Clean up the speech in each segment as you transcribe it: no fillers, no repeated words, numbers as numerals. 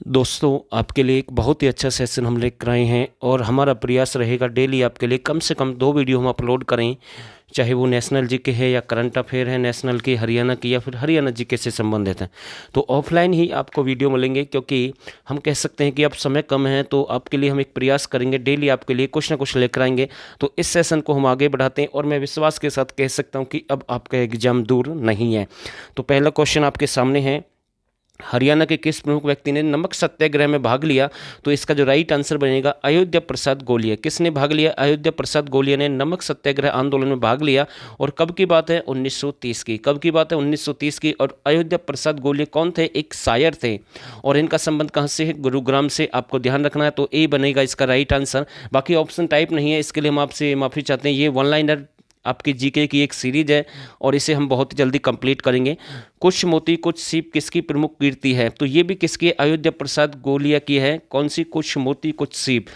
दोस्तों, आपके लिए एक बहुत ही अच्छा सेशन हम लेकर आए हैं और हमारा प्रयास रहेगा डेली आपके लिए कम से कम 2 वीडियो हम अपलोड करें, चाहे वो नेशनल जीके है या करंट अफेयर है नेशनल की, हरियाणा की या फिर हरियाणा जीके से संबंधित है। तो ऑफलाइन ही आपको वीडियो मिलेंगे क्योंकि हम कह सकते हैं कि अब समय कम है, तो आपके लिए हम एक प्रयास करेंगे, डेली आपके लिए कुछ ना कुछ लेकर आएंगे। तो इस सेशन को हम आगे बढ़ाते हैं और मैं विश्वास के साथ कह सकता हूँ कि अब आपका एग्ज़ाम दूर नहीं है। तो पहला क्वेश्चन आपके सामने है, हरियाणा के किस प्रमुख व्यक्ति ने नमक सत्याग्रह में भाग लिया? तो इसका जो राइट आंसर बनेगा अयोध्या प्रसाद गोलिया। किसने भाग लिया? अयोध्या प्रसाद गोलिया ने नमक सत्याग्रह आंदोलन में भाग लिया। और कब की बात है? 1930 की। कब की बात है? 1930 की। और अयोध्या प्रसाद गोलिया कौन थे? एक शायर थे। और इनका संबंध कहाँ से है? गुरुग्राम से। आपको ध्यान रखना है, तो ए बनेगा इसका राइट आंसर। बाकी ऑप्शन टाइप नहीं है, इसके लिए हम आपसे माफ़ी चाहते हैं। ये वन लाइनर आपकी जीके की एक सीरीज है और इसे हम बहुत ही जल्दी कंप्लीट करेंगे। कुछ मोती कुछ सीप किसकी प्रमुख कीर्ति है? तो ये भी किसकी? अयोध्या प्रसाद गोलिया की है। कौन सी? कुछ मोती कुछ सीप।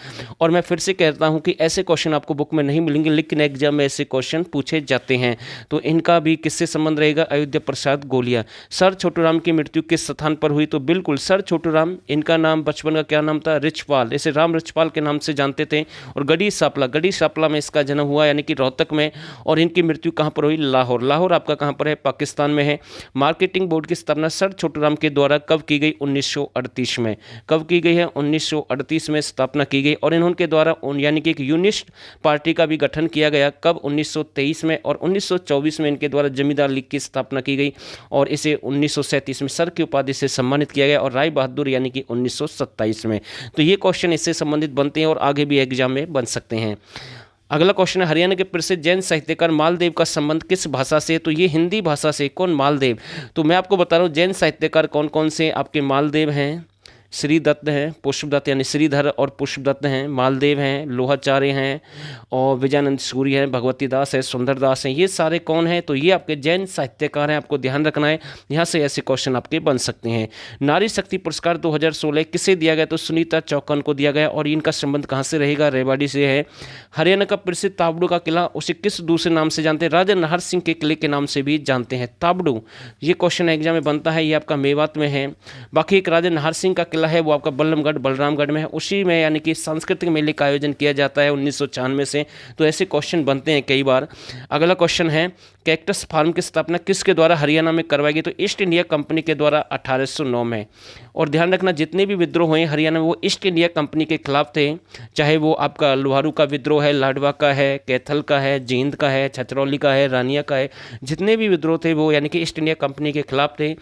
और मैं फिर से कहता हूँ कि ऐसे क्वेश्चन आपको बुक में नहीं मिलेंगे, लेकिन एग्जाम में ऐसे क्वेश्चन पूछे जाते हैं। तो इनका भी किससे संबंध रहेगा? अयोध्या प्रसाद गोलिया। सर छोटूराम की मृत्यु किस स्थान पर हुई? तो बिल्कुल सर छोटूराम, इनका नाम बचपन का क्या नाम था? रिछपाल। इसे राम रिछपाल के नाम से जानते थे। और गढ़ी सांपला, गढ़ी सांपला में इसका जन्म हुआ, यानी कि रोहतक में। और इनकी मृत्यु कहाँ पर हुई? लाहौर। लाहौर आपका कहाँ पर है? पाकिस्तान में है। मार्केटिंग बोर्ड की स्थापना सर छोटूराम के द्वारा कब की गई? 1938 में। कब की गई है? 1938 में स्थापना की गई। और इन्होंने द्वारा यानी कि एक यूनिस्ट पार्टी का भी गठन किया गया। कब? 1923 में। और 1924 में इनके द्वारा जमींदार लीग की स्थापना की गई और इसे 1937 में सर की उपाधि से सम्मानित किया गया। और राय बहादुर यानी कि 1927 में। तो ये क्वेश्चन इससे संबंधित बनते हैं और आगे भी एग्जाम में बन सकते हैं। अगला क्वेश्चन है, हरियाणा के प्रसिद्ध जैन साहित्यकार मालदेव का संबंध किस भाषा से? तो ये हिंदी भाषा से। कौन? मालदेव। तो मैं आपको बता रहा हूँ जैन साहित्यकार कौन कौन से आपके मालदेव हैं, श्री दत्त हैं, पुष्पदत्त यानी श्रीधर और पुष्पदत्त हैं, मालदेव हैं, लोहाचार्य हैं और विजयानंद सूरी हैं, भगवती दास है, सुंदरदास हैं। ये सारे कौन हैं? तो ये आपके जैन साहित्यकार हैं, आपको ध्यान रखना है। यहाँ से ऐसे क्वेश्चन आपके बन सकते हैं। नारी शक्ति पुरस्कार 2016 किसे दिया गया? तो सुनीता चौहान को दिया गया। और इनका संबंध कहाँ से रहेगा? रेवाड़ी से है। हरियाणा का प्रसिद्ध ताबड़ू का किला, उसे किस दूसरे नाम से जानते हैं? राजा नाहर सिंह के किले के नाम से भी जानते हैं, ताबड़ू। ये क्वेश्चन एग्जाम में बनता है, ये आपका मेवात में है। बाकी एक राजा नाहर सिंह का किला है, वो आपका बल्लमगढ़ बलरामगढ़ में है। उसी में यानी कि सांस्कृतिक मेले का आयोजन किया जाता है 1996 से। तो ऐसे क्वेश्चन बनते हैं कई बार। अगला क्वेश्चन है, कैक्टस फार्म की स्थापना किसके द्वारा हरियाणा में करवाई गई? तो ईस्ट इंडिया कंपनी के द्वारा 1809 में। और ध्यान रखना, जितने भी विद्रोह हुए हरियाणा में वो ईस्ट इंडिया कंपनी के खिलाफ थे। चाहे वो आपका लोहारू का विद्रोह है, लाडवा का है, कैथल का है, जींद का है, छछरौली का है, रानिया का है, जितने भी विद्रोह थे वो यानी कि ईस्ट इंडिया कंपनी के खिलाफ थे।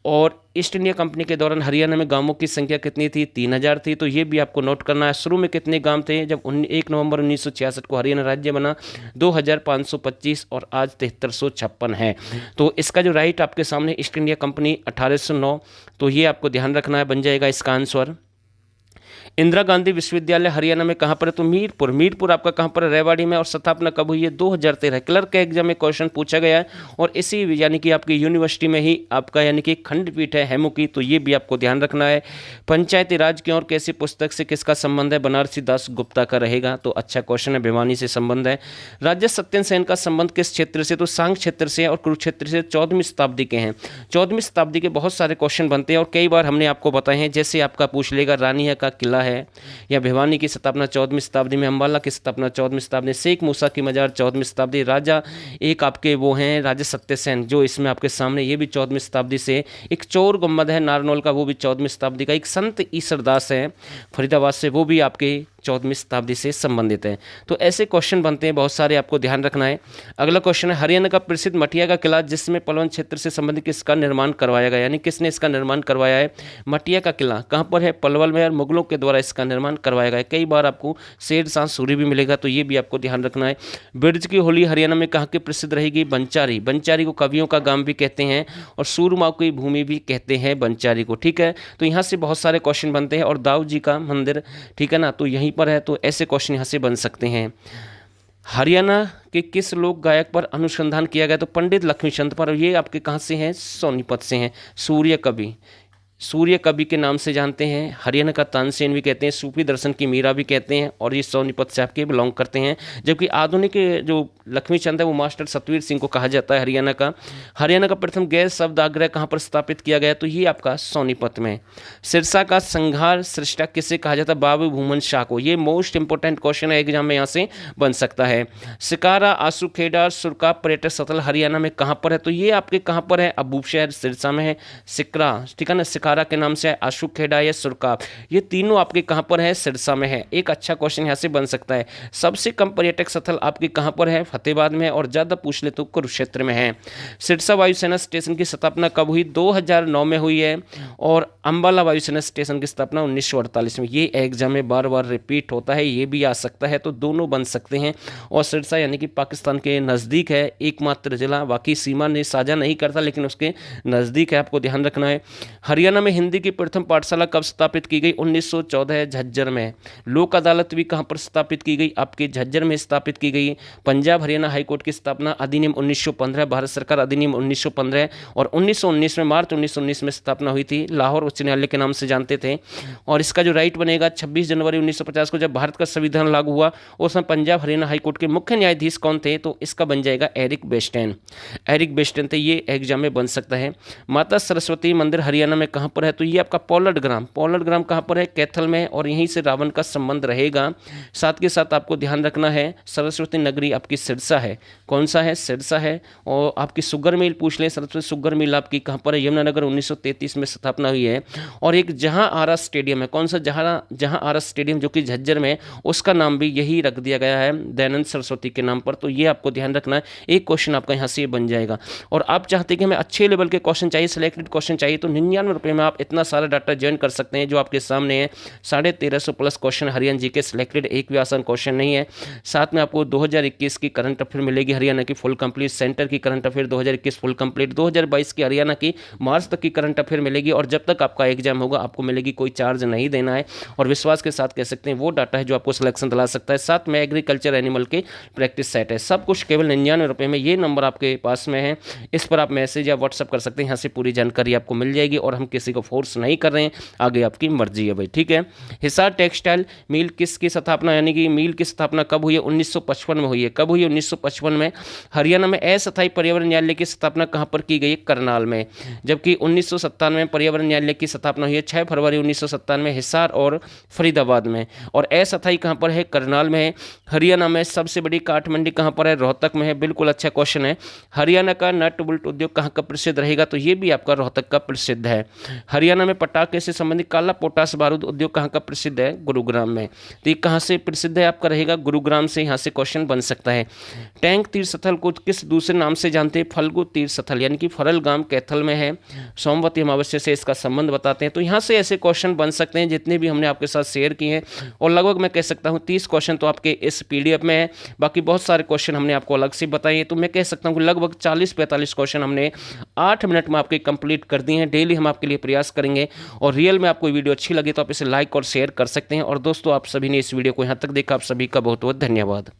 और ईस्ट इंडिया कंपनी के दौरान हरियाणा में गांवों की संख्या कितनी थी? 3000 थी। तो ये भी आपको नोट करना है। शुरू में कितने गांव थे जब 1 नवंबर 1966 को हरियाणा राज्य बना? 2525 और आज 7356 है। तो इसका जो राइट आपके सामने ईस्ट इंडिया कंपनी 1809, तो ये आपको ध्यान रखना है, बन जाएगा इसका आंसर। इंदिरा गांधी विश्वविद्यालय हरियाणा में कहाँ पर है? तो मीरपुर। मीरपुर आपका कहाँ पर है? रेवाड़ी में। और स्थापना कब हुई है? 2013। क्लर्क के एग्जाम में क्वेश्चन पूछा गया है और इसी यानी कि आपकी यूनिवर्सिटी में ही आपका यानी कि खंडपीठ है हेमू की, तो ये भी आपको ध्यान रखना है। पंचायती राज की और कैसी पुस्तक से किसका संबंध है? बनारसी दास गुप्ता का रहेगा। तो अच्छा क्वेश्चन है, भिवानी से संबंध है। राजा सत्यन सेन का संबंध किस क्षेत्र से? तो सांग क्षेत्र से और कुरुक्षेत्र से 14वीं शताब्दी के हैं। 14वीं शताब्दी के बहुत सारे क्वेश्चन बनते हैं और कई बार हमने आपको बताए हैं। जैसे आपका पूछ लेगा रानिया का किला है, या भिवानी की स्थापना 14वीं शताब्दी में, अंबाला की स्थापना 14वीं शताब्दी, शेख मूसा की मजार 14वीं शताब्दी, राजा एक आपके वो हैं राजा सत्यसेन जो इसमें आपके सामने, ये भी 14वीं शताब्दी से। एक चोर गुम्बद है नारनौल का, वो भी 14वीं शताब्दी का। एक संत ईसरदास है फरीदाबाद से, वो भी आपके 14वीं शताब्दी से संबंधित है। तो ऐसे क्वेश्चन बनते हैं बहुत सारे, आपको ध्यान रखना है। अगला क्वेश्चन है, हरियाणा का प्रसिद्ध मटिया का किला जिसमें पलवल क्षेत्र से संबंधित किसका निर्माण करवाया गया? यानी किसने इसका निर्माण करवाया है? मटिया का किला कहाँ पर है? पलवल में। और मुगलों के द्वारा इसका निर्माण करवाया गया है। कई बार आपको शेर शाह सूरी भी मिलेगा, तो ये भी आपको ध्यान रखना है। ब्रज की होली हरियाणा में कहाँ की प्रसिद्ध रहेगी? बंचारी। बंचारी को कवियों का गांव भी कहते हैं और सूरमाओं की भूमि भी कहते हैं बंचारी को, ठीक है। तो यहाँ से बहुत सारे क्वेश्चन बनते हैं। और दाऊ जी का मंदिर, ठीक है ना, तो यहीं पर है। तो ऐसे क्वेश्चन यहाँ से बन सकते हैं। हरियाणा के किस लोक गायक पर अनुसंधान किया गया? तो पंडित लक्ष्मीचंद पर। ये आपके कहाँ से हैं? सोनीपत से हैं। सूर्य कवि, सूर्य कवि के नाम से जानते हैं, हरियाणा का तानसेन भी कहते हैं, सूफी दर्शन की मीरा भी कहते हैं, और ये सोनीपत से आपके बिलोंग करते हैं। जबकि आधुनिक जो लक्ष्मी चंद है वो मास्टर सतवीर सिंह को कहा जाता है हरियाणा का। हरियाणा का प्रथम गैस शब्दाग्रह कहाँ पर स्थापित किया गया, तो ये आपका सोनीपत में। सिरसा का संहार सृष्टा किसे कहा जाता है, बाबू भूमन शाह को। ये मोस्ट इंपोर्टेंट क्वेश्चन है, एग्जाम में यहाँ से बन सकता है। सिकारा, आंसू खेड़ा, सुरका पर्यटक स्थल हरियाणा में कहाँ पर है, तो ये आपके कहाँ पर है, अबूब शहर सिरसा में है। सिकरा, ठीक है ना, सिकारा के नाम से है, आंसू खेड़ा या सुरका, ये तीनों आपके कहाँ पर है, सिरसा में है। एक अच्छा क्वेश्चन यहाँ से बन सकता है। सबसे कम पर्यटक स्थल आपके कहाँ पर है, फतेहाबाद में है, और ज़्यादा पूछ ले तो कुरुक्षेत्र में है। सिरसा वायुसेना स्टेशन की स्थापना कब हुई, 2009 में हुई है। और अंबाला वायुसेना स्टेशन की स्थापना 1948 में। ये एग्जाम में बार बार रिपीट होता है, ये भी आ सकता है, तो दोनों बन सकते हैं। और सिरसा यानी कि पाकिस्तान के नज़दीक है, एकमात्र जिला, बाकी सीमा ने साझा नहीं करता लेकिन उसके नज़दीक है, आपको ध्यान रखना है। हरियाणा में हिंदी की प्रथम पाठशाला कब स्थापित की गई, 1914 झज्जर में। लोक अदालत भी कहाँ पर स्थापित की गई, आपके झज्जर में स्थापित की गई। पंजाब हरियाणा हाईकोर्ट की स्थापना अधिनियम 1915, भारत सरकार अधिनियम 1915, और 1919 में, मार्च 1919 में स्थापना हुई थी, लाहौर उच्च न्यायालय के नाम से जानते थे। और इसका जो राइट बनेगा, 26 जनवरी 1950 को जब भारत का संविधान लागू हुआ, उसमें पंजाब हरियाणा हाईकोर्ट के मुख्य न्यायाधीश कौन थे, तो इसका बन जाएगा एरिक बेस्टन। एरिक बेस्टन थे, ये एग्जाम में बन सकता है। माता सरस्वती मंदिर हरियाणा में कहाँ पर है, तो ये आपका पोलर्ड ग्राम। पोलर्ड ग्राम कहाँ पर है, कैथल में, और यहीं से रावण का संबंध रहेगा। साथ के साथ आपको ध्यान रखना है, सरस्वती नगरी आपकी सिरसा है। कौन सा है, सिरसा है। और आपकी शुगर मिल पूछ लें, सरस्वती शुगर मिल आपकी कहाँ पर है, यमुनानगर, 1933 में स्थापना हुई है। और एक जहां आरा स्टेडियम है, कौन सा, जहां आरा स्टेडियम जो कि झज्जर में, उसका नाम भी यही रख दिया गया है, दयानंद सरस्वती के नाम पर। तो ये आपको ध्यान रखना है, एक क्वेश्चन आपका यहाँ से बन जाएगा। और आप चाहते हैं कि हमें अच्छे लेवल के क्वेश्चन चाहिए, सिलेक्टेड क्वेश्चन चाहिए, तो 99 रुपये में आप इतना सारा डाटा ज्वाइन कर सकते हैं जो आपके सामने है। 1350 प्लस क्वेश्चन हरियाणा जी के सिलेक्टेड, एक भी आसान क्वेश्चन नहीं है। साथ में आपको 2021 की करंट अफेयर मिलेगी, हरियाणा की फुल कंप्लीट, सेंटर की करंट अफेयर 2021 फुल कंप्लीट, 2022 की हरियाणा की मार्च तक की करंट अफेयर मिलेगी। और जब तक आपका एग्जाम होगा आपको मिलेगी, कोई चार्ज नहीं देना है। और विश्वास के साथ कह सकते हैं वो डाटा है जो आपको सिलेक्शन दिला सकता है। साथ में एग्रीकल्चर एनिमल के प्रैक्टिस सेट है, सब कुछ केवल 99 रुपये में। ये नंबर आपके पास में है, इस पर आप मैसेज या व्हाट्सअप कर सकते हैं, यहाँ से पूरी जानकारी आपको मिल जाएगी। और हम किसी को फोर्स नहीं कर रहे हैं, आगे आपकी मर्जी है भाई, ठीक है। हिसार टेक्सटाइल मिल किसकी स्थापना, यानी कि मिल की स्थापना कब हुई है, 1955 में हुई है। कब हुई है, 1955 में। हरियाणा में अस्थायी पर्यावरण न्यायालय की स्थापना कहाँ पर की गई है, करनाल में। जबकि 1997 में पर्यावरण न्यायालय की स्थापना हुई है, 6 फरवरी 1997 में, हिसार और फरीदाबाद में। और अस्थायी कहाँ पर है, करनाल में है। हरियाणा में सबसे बड़ी काठ मंडी कहाँ पर है, रोहतक में है। बिल्कुल अच्छा क्वेश्चन है। हरियाणा का नट बोल्ट उद्योग कहाँ का प्रसिद्ध रहेगा, तो ये भी आपका रोहतक का प्रसिद्ध है। हरियाणा में पटाखे से संबंधित काला पोटास बारूद उद्योग कहाँ का प्रसिद्ध है, गुरुग्राम में। तो ये कहाँ से प्रसिद्ध है आपका रहेगा, गुरुग्राम से। यहाँ से क्वेश्चन बन सकता है। टैंक तीर्थ स्थल को किस दूसरे नाम से जानते हैं, फल्गु तीर्थ स्थल, यानी कि फरल गांव कैथल में है। सोमवती अमावस्या से इसका संबंध बताते हैं। तो यहाँ से ऐसे क्वेश्चन बन सकते हैं जितने भी हमने आपके साथ शेयर किए हैं। और लगभग मैं कह सकता हूँ 30 क्वेश्चन तो आपके इस PDF में है, बाकी बहुत सारे क्वेश्चन हमने आपको अलग से बताए। तो मैं कह सकता हूँ कि लगभग 40-45 क्वेश्चन हमने 8 मिनट में आपके कंप्लीट कर दिए हैं। डेली हम आपके लिए प्रयास करेंगे। और रियल में आपको वीडियो अच्छी लगी तो आप इसे लाइक और शेयर कर सकते हैं। और दोस्तों, आप सभी ने इस वीडियो को यहाँ तक देखा, आप सभी का बहुत बहुत धन्यवाद।